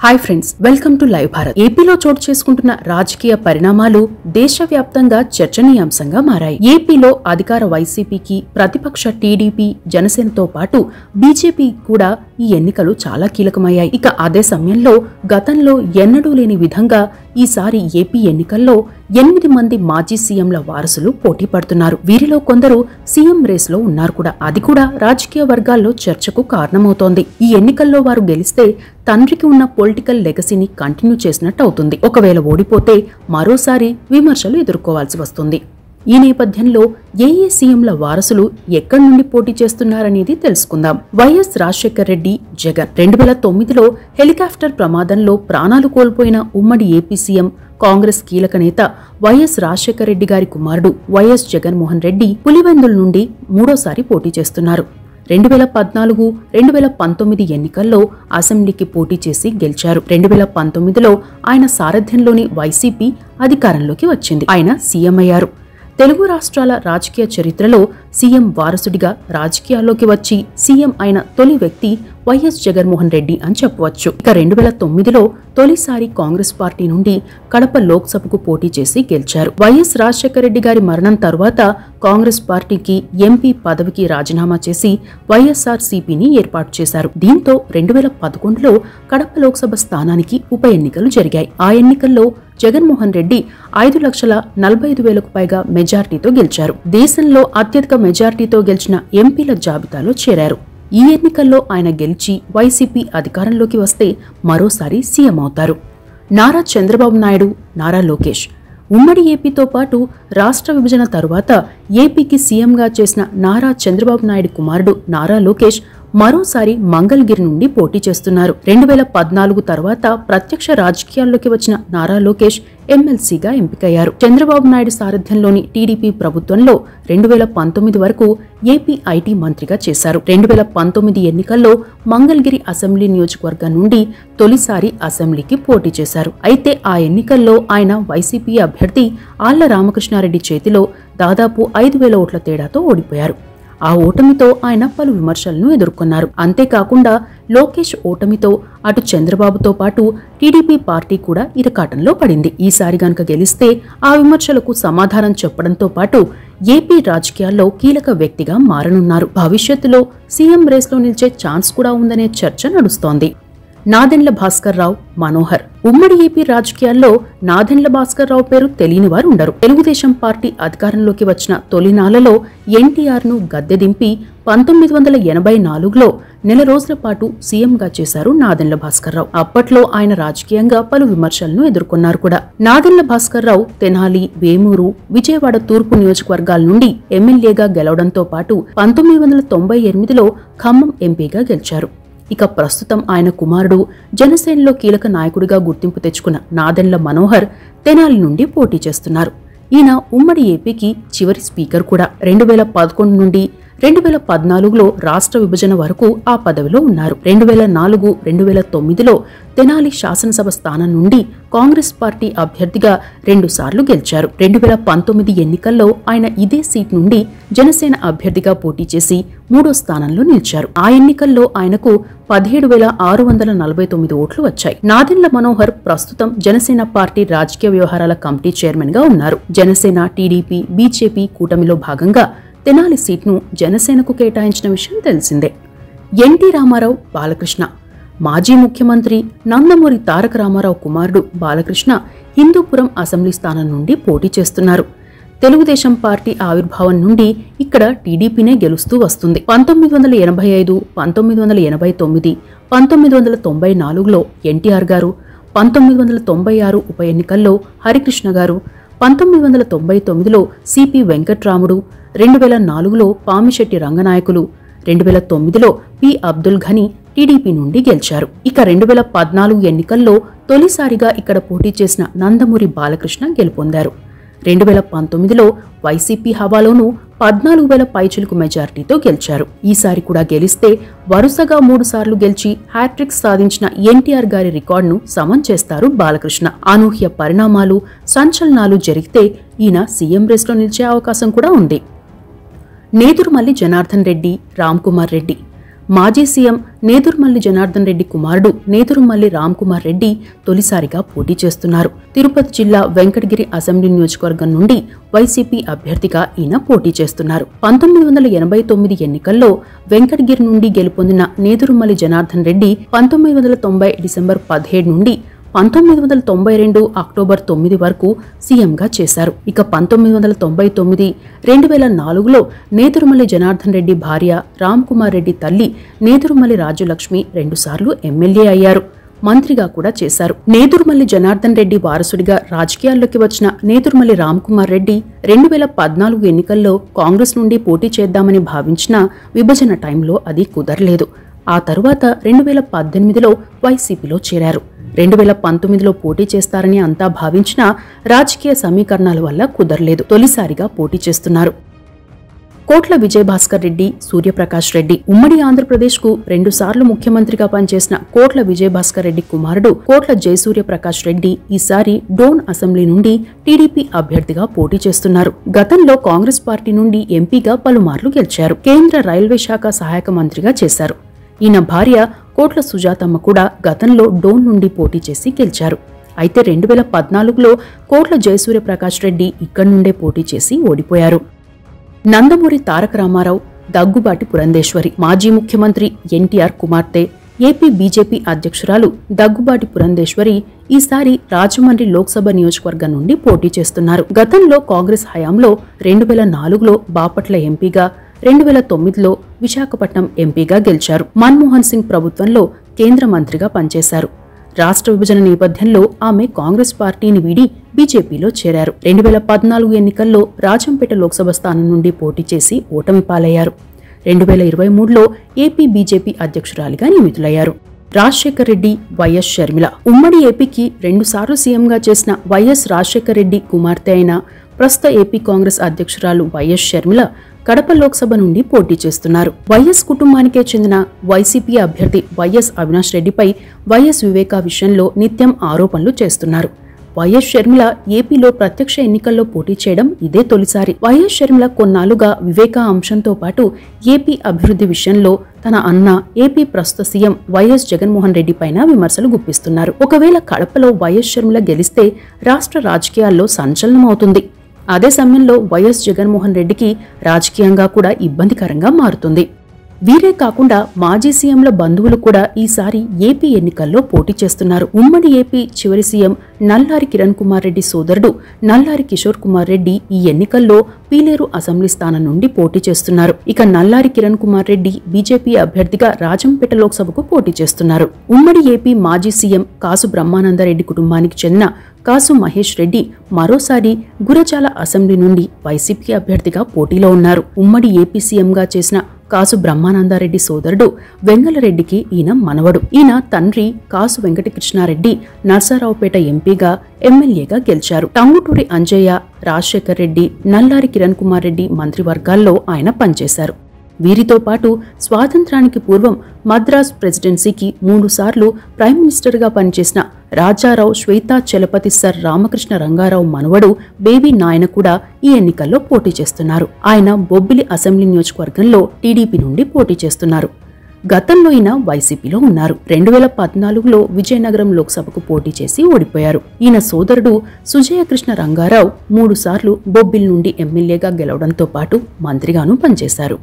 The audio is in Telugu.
Hi friends, welcome to live Bharat. ఏపీలో చోటు చేసుకుంటున్న రాజకీయ పరిణామాలు దేశవ్యాప్తంగా చర్చనీయాంశంగా మారాయి. ఏపీలో అధికార వైసీపీకి, ప్రతిపక్ష టీడీపీ, జనసేనతో పాటు బీజేపీ కూడా ఈ ఎన్నికలు చాలా కీలకమయ్యాయి. ఇక అదే సమయంలో గతంలో ఎన్నడూ లేని విధంగా ఈసారి ఏపీ ఎన్నికల్లో 8 మంది మాజీ సీఎంల వారసులు పోటీ పడుతున్నారు. వీరిలో కొందరు సీఎం రేస్ లో ఉన్నారు కూడా. అది కూడా రాజకీయ వర్గాల్లో చర్చకు కారణమవుతోంది. ఈ ఎన్నికల్లో వారు గెలిస్తే తండ్రికి ఉన్న పొలిటికల్ లెగసీని కంటిన్యూ చేసినట్టు అవుతుంది. ఒకవేళ ఓడిపోతే మరోసారి విమర్శలు ఎదుర్కోవాల్సి వస్తుంది. ఈ నేపథ్యంలో ఏ సీఎంల వారసులు ఎక్కడి నుండి పోటీ చేస్తున్నారనేది తెలుసుకుందాం. వైఎస్ రాజశేఖర్ రెడ్డి, జగన్. 2009లో హెలికాప్టర్ ప్రమాదంలో ప్రాణాలు కోల్పోయిన ఉమ్మడి ఏపీ సీఎం, కాంగ్రెస్ కీలక నేత వైఎస్ రాజశేఖర్ రెడ్డి గారి కుమారుడు వైఎస్ జగన్మోహన్ రెడ్డి పులివెందుల నుండి మూడోసారి పోటీ చేస్తున్నారు. 2014, 2019 ఎన్నికల్లో అసెంబ్లీకి పోటీ చేసి గెలిచారు. 2019లో ఆయన సారథ్యంలోని వైసీపీ అధికారంలోకి వచ్చింది. ఆయన సీఎం అయ్యారు. తెలుగు రాష్ట్రాల రాజకీయ చరిత్రలో సీఎం వారసుడిగా రాజకీయాల్లోకి వచ్చి సీఎం అయిన తొలి వ్యక్తి వైఎస్ జగన్మోహన్ రెడ్డి అని చెప్పవచ్చు. ఇక 2009లో తొలిసారి కాంగ్రెస్ పార్టీ నుండి కడప లోక్సభకు పోటీ చేసి గెలిచారు. వైఎస్ రాజశేఖర రెడ్డి గారి మరణం తర్వాత కాంగ్రెస్ పార్టీకి ఎంపీ పదవికి రాజీనామా చేసి వైఎస్ఆర్సీపీని ఏర్పాటు చేశారు. దీంతో 2011లో కడప లోక్సభ స్థానానికి ఉప ఎన్నికలు జరిగాయి. ఆ ఎన్నికల్లో జగన్మోహన్ రెడ్డి 5,45,000కు పైగా మెజార్టీతో గెలిచారు. దేశంలో అత్యధిక మెజార్టీతో గెలిచిన ఎంపీల జాబితాలో చేరారు. ఈ ఎన్నికల్లో ఆయన గెలిచి వైసీపీ అధికారంలోకి వస్తే మరోసారి సీఎం అవుతారు. నారా చంద్రబాబు నాయుడు, నారా లోకేష్. ఉమ్మడి ఏపీతో పాటు రాష్ట్ర విభజన తరువాత ఏపీకి సీఎంగా చేసిన నారా చంద్రబాబు నాయుడు కుమారుడు నారా లోకేష్ మరోసారి మంగళగిరి నుండి పోటీ చేస్తున్నారు. 2014 తర్వాత ప్రత్యక్ష రాజకీయాల్లోకి వచ్చిన నారా లోకేష్ ఎమ్మెల్సీగా ఎంపికయ్యారు. చంద్రబాబు నాయుడు సారథ్యంలోని టీడీపీ ప్రభుత్వంలో 2019 వరకు ఏపీ ఐటీ మంత్రిగా చేశారు. 2019 ఎన్నికల్లో మంగళగిరి అసెంబ్లీ నియోజకవర్గం నుండి తొలిసారి అసెంబ్లీకి పోటీ చేశారు. అయితే ఆ ఎన్నికల్లో ఆయన వైసీపీ అభ్యర్థి ఆళ్ల రామకృష్ణారెడ్డి చేతిలో దాదాపు 5,000 ఓట్ల తేడాతో ఓడిపోయారు. ఆ ఓటమితో ఆయన పలు విమర్శలను ఎదుర్కొన్నారు. అంతేకాకుండా లోకేష్ ఓటమితో అటు చంద్రబాబుతో పాటు టీడీపీ పార్టీ కూడా ఇరకాటంలో పడింది. ఈసారి గనుక గెలిస్తే ఆ విమర్శలకు సమాధానం చెప్పడంతో పాటు ఏపీ రాజకీయాల్లో కీలక వ్యక్తిగా మారనున్నారు. భవిష్యత్తులో సీఎం రేస్లో నిలిచే ఛాన్స్ కూడా ఉందనే చర్చ నడుస్తోంది. నాదెండ్ల భాస్కర్ రావు, మనోహర్. ఉమ్మడి ఏపీ రాజకీయాల్లో నాదెండ్ల భాస్కర్ రావు పేరు తెలియని వారు ఉండరు. తెలుగుదేశం పార్టీ అధికారంలోకి వచ్చిన తొలినాళ్లలో ఎన్టీఆర్ ను గద్దె దింపి 1984లో నెల రోజుల పాటు సీఎంగా చేశారు నాదెండ్ల భాస్కర్ రావు. అప్పట్లో ఆయన రాజకీయంగా పలు విమర్శలను ఎదుర్కొన్నారు కూడా. నాదెండ్ల భాస్కర్ రావు తెనాలి, వేమూరు, విజయవాడ తూర్పు నియోజకవర్గాల నుండి ఎమ్మెల్యేగా గెలవడంతో పాటు 1998లో ఖమ్మం ఎంపీగా గెలిచారు. ఇక ప్రస్తుతం ఆయన కుమారుడు జనసేనలో కీలక నాయకుడిగా గుర్తింపు తెచ్చుకున్న నాదెండ్ల మనోహర్ తెనాలి నుండి పోటీ చేస్తున్నారు. ఈయన ఉమ్మడి ఏపీకి చివరి స్పీకర్ కూడా. 2011 నుండి 2014లో రాష్ట్ర విభజన వరకు ఆ పదవిలో ఉన్నారు. 2004, 2009లో తెనాలి శాసనసభ స్థానం నుండి కాంగ్రెస్ పార్టీ అభ్యర్థిగా 2 సార్లు గెలిచారు. 2019 ఎన్నికల్లో ఆయన ఇదే సీట్ నుండి జనసేన అభ్యర్థిగా పోటీ చేసి 3వ స్థానంలో నిలిచారు. ఆ ఎన్నికల్లో ఆయనకు 17,649 ఓట్లు వచ్చాయి. నాదెండ్ల మనోహర్ ప్రస్తుతం జనసేన పార్టీ రాజకీయ వ్యవహారాల కమిటీ చైర్మన్ గా ఉన్నారు. జనసేన, టీడీపీ, బీజేపీ కూటమిలో భాగంగా తెనాలి సీట్ను జనసేనకు కేటాయించిన విషయం తెలిసిందే. ఎన్టీ రామారావు, బాలకృష్ణ. మాజీ ముఖ్యమంత్రి నందమూరి తారక రామారావు కుమారుడు బాలకృష్ణ హిందూపురం అసెంబ్లీ స్థానం నుండి పోటీ చేస్తున్నారు. తెలుగుదేశం పార్టీ ఆవిర్భావం నుండి ఇక్కడ టీడీపీనే గెలుస్తూ వస్తుంది. 1985, 1989, 1994లో ఎన్టీఆర్ గారు, 1996 ఉప ఎన్నికల్లో హరికృష్ణ గారు, 1999లో సిపి వెంకట్రాముడు, 2004లో పామిశెట్టి రంగనాయకులు, 2009లో పి అబ్దుల్ ఘనీ టీడీపీ నుండి గెలిచారు. ఇక 2014 ఎన్నికల్లో తొలిసారిగా ఇక్కడ పోటీ చేసిన నందమూరి బాలకృష్ణ గెలుపొందారు. 2019లో వైసీపీ హవాలోనూ 14,000 పైచిలుకు మెజార్టీతో గెలిచారు. ఈసారి కూడా గెలిస్తే వరుసగా 3 సార్లు గెలిచి హ్యాట్రిక్ సాధించిన ఎన్టీఆర్ గారి రికార్డును సమం చేస్తారు బాలకృష్ణ. అనూహ్య పరిణామాలు, సంచలనాలు జరిగితే ఈయన సీఎం రేస్లో నిలిచే అవకాశం కూడా ఉంది. నేదురుమల్లి జనార్దన్ రెడ్డి, రామ్ కుమార్ రెడ్డి. మాజీ సీఎం నేదురుమల్లి జనార్దన్ రెడ్డి కుమారుడు నేదురుమల్లి రామ్ కుమార్ రెడ్డి తొలిసారిగా పోటీ చేస్తున్నారు. తిరుపతి జిల్లా వెంకటగిరి అసెంబ్లీ నియోజకవర్గం నుండి వైసీపీ అభ్యర్థిగా ఈయన పోటీ చేస్తున్నారు. 1989 ఎన్నికల్లో వెంకటగిరి నుండి గెలుపొందిన నేదురుమల్లి జనార్దన్ రెడ్డి 1990 డిసెంబర్ 17 నుండి 1992 అక్టోబర్ 9 వరకు సీఎంగా చేశారు. ఇక 1999, 2004లో నేదురుమల్లి జనార్దన్ రెడ్డి భార్య రామ్ కుమార్ రెడ్డి తల్లి నేదురుమల్లి రాజ్యలక్ష్మి 2 సార్లు ఎమ్మెల్యే అయ్యారు. మంత్రిగా కూడా చేశారు. నేదురుమల్లి జనార్దన్ రెడ్డి వారసుడిగా రాజకీయాల్లోకి వచ్చిన నేదురుమల్లి రామ్ కుమార్ రెడ్డి 2014 ఎన్నికల్లో కాంగ్రెస్ నుండి పోటీ చేద్దామని భావించిన విభజన టైంలో అది కుదరలేదు. ఆ తరువాత 2018లో వైసీపీలో చేరారు. 2019లో పోటీ చేస్తారని అంతా భావించినా రాజకీయ సమీకరణాల వల్ల కుదరలేదు. తొలిసారిగా పోటీ చేస్తున్నారు. కోట్ల విజయభాస్కర్ రెడ్డి, సూర్యప్రకాష్ రెడ్డి. ఉమ్మడి ఆంధ్రప్రదేశ్కు 2 సార్లు ముఖ్యమంత్రిగా పనిచేసిన కోట్ల విజయభాస్కర్ రెడ్డి కుమారుడు కోట్ల జయసూర్యప్రకాష్ రెడ్డి ఈసారి డోన్ అసెంబ్లీ నుండి టీడీపీ అభ్యర్థిగా పోటీ చేస్తున్నారు. గతంలో కాంగ్రెస్ పార్టీ నుండి ఎంపీగా పలుమార్లు గెలిచారు. కేంద్ర రైల్వే శాఖ సహాయక మంత్రిగా చేశారు. ఈయన భార్య కోట్ల సుజాతమ్మ కూడా గతంలో డోన్ నుండి పోటీ చేసి గెలిచారు. అయితే 2014లో కోట్ల జయసూర్యప్రకాష్ రెడ్డి ఇక్కడి నుండే పోటీ చేసి ఓడిపోయారు. నందమూరి తారక రామారావు, దగ్గుబాటి పురంధేశ్వరి. మాజీ ముఖ్యమంత్రి ఎన్టీఆర్ కుమార్తె, ఏపీ బీజేపీ అధ్యక్షురాలు దగ్గుబాటి పురంధేశ్వరి ఈసారి రాజమండ్రి లోక్సభ నియోజకవర్గం నుండి పోటీ చేస్తున్నారు. గతంలో కాంగ్రెస్ హయాంలో 2004లో బాపట్ల ఎంపీగా, 2009లో విశాఖపట్నం ఎంపీగా గెలిచారు. మన్మోహన్ సింగ్ ప్రభుత్వంలో కేంద్ర మంత్రిగా పనిచేశారు. రాష్ట్ర విభజన నేపథ్యంలో ఆమె కాంగ్రెస్ పార్టీని వీడి బీజేపీలో చేరారు. 2014 ఎన్నికల్లో రాజంపేట లోక్సభ స్థానం నుండి పోటీ చేసి ఓటమి పాలయ్యారు. 2023లో ఏపీ బీజేపీ అధ్యక్షురాలిగా నియమితులయ్యారు. రాజశేఖర్ రెడ్డి, వైఎస్ షర్మిల. ఉమ్మడి ఏపీకి 2 సార్లు సీఎంగా చేసిన వైఎస్ రాజశేఖర్ రెడ్డి కుమార్తె అయిన ప్రస్తుత ఏపీ కాంగ్రెస్ అధ్యక్షురాలు వైఎస్ షర్మిల కడప లోక్సభ నుండి పోటీ చేస్తున్నారు. వైఎస్ కుటుంబానికే చెందిన వైసీపీ అభ్యర్థి వైఎస్ అవినాష్ రెడ్డిపై వైఎస్ వివేకా విషయంలో నిత్యం ఆరోపణలు చేస్తున్నారు. వైఎస్ షర్మిల ఏపీలో ప్రత్యక్ష ఎన్నికల్లో పోటీ చేయడం ఇదే తొలిసారి. వైఎస్ షర్మిల కొన్నాళ్లుగా వివేకా అంశంతో పాటు ఏపీ అభివృద్ధి విషయంలో తన అన్న ఏపీ ప్రస్తుత సీఎం వైఎస్ జగన్మోహన్ రెడ్డి పైన విమర్శలు గుప్పిస్తున్నారు. ఒకవేళ కడపలో వైఎస్ షర్మిల గెలిస్తే రాష్ట్ర రాజకీయాల్లో సంచలనం అవుతుంది. అదే సమయంలో వైఎస్ జగన్మోహన్ రెడ్డికి రాజకీయంగా కూడా ఇబ్బందికరంగా మారుతుంది. వీరే కాకుండా మాజీ సీఎంల బంధువులు కూడా ఈసారి ఏపీ ఎన్నికల్లో పోటీ చేస్తున్నారు. ఉమ్మడి ఏపీ చివరి సీఎం నల్లారి కిరణ్ కుమార్ రెడ్డి సోదరుడు నల్లారి కిషోర్ కుమార్ రెడ్డి ఈ ఎన్నికల్లో పీలేరు అసెంబ్లీ స్థానం నుండి పోటీ చేస్తున్నారు. ఇక నల్లారి కిరణ్ కుమార్ రెడ్డి బీజేపీ అభ్యర్థిగా రాజంపేట లోక్సభకు పోటీ చేస్తున్నారు. ఉమ్మడి ఏపీ మాజీ సీఎం కాసు బ్రహ్మానందరెడ్డి కుటుంబానికి చెందిన కాసు మహేష్ రెడ్డి మరోసారి గురజాల అసెంబ్లీ నుండి వైసీపీ అభ్యర్థిగా పోటీలో ఉన్నారు. ఉమ్మడి ఏపీ సీఎంగా చేసిన కాసు బ్రహ్మానందరెడ్డి సోదరుడు వెంగళరెడ్డికి ఈయన మనవడు. ఈయన తండ్రి కాసు వెంకటకృష్ణారెడ్డి నర్సారావుపేట ఎంపీగా, ఎమ్మెల్యేగా గెలిచారు. టంగుటూరి అంజయ్య, రాజశేఖర్ రెడ్డి, నల్లారి కిరణ్ కుమార్ రెడ్డి మంత్రివర్గాల్లో ఆయన పనిచేశారు. వీరితో పాటు స్వాతంత్రానికి పూర్వం మద్రాస్ ప్రెసిడెన్సీకి 3 సార్లు ప్రైమ్ మినిస్టర్గా పనిచేసిన రాజారావు శ్వేతా చలపతి సర్ రామకృష్ణ రంగారావు మనవడు బేబీ నాయన కూడా ఈ ఎన్నికల్లో పోటీ చేస్తున్నారు. ఆయన బొబ్బిలి అసెంబ్లీ నియోజకవర్గంలో టీడీపీ నుండి పోటీ చేస్తున్నారు. గతంలో ఈయన వైసీపీలో ఉన్నారు. 2014లో విజయనగరం లోక్సభకు పోటీ చేసి ఓడిపోయారు. ఈయన సోదరుడు సుజయకృష్ణ రంగారావు 3 సార్లు బొబ్బిలి నుండి ఎమ్మెల్యేగా గెలవడంతో పాటు మంత్రిగానూ పనిచేశారు.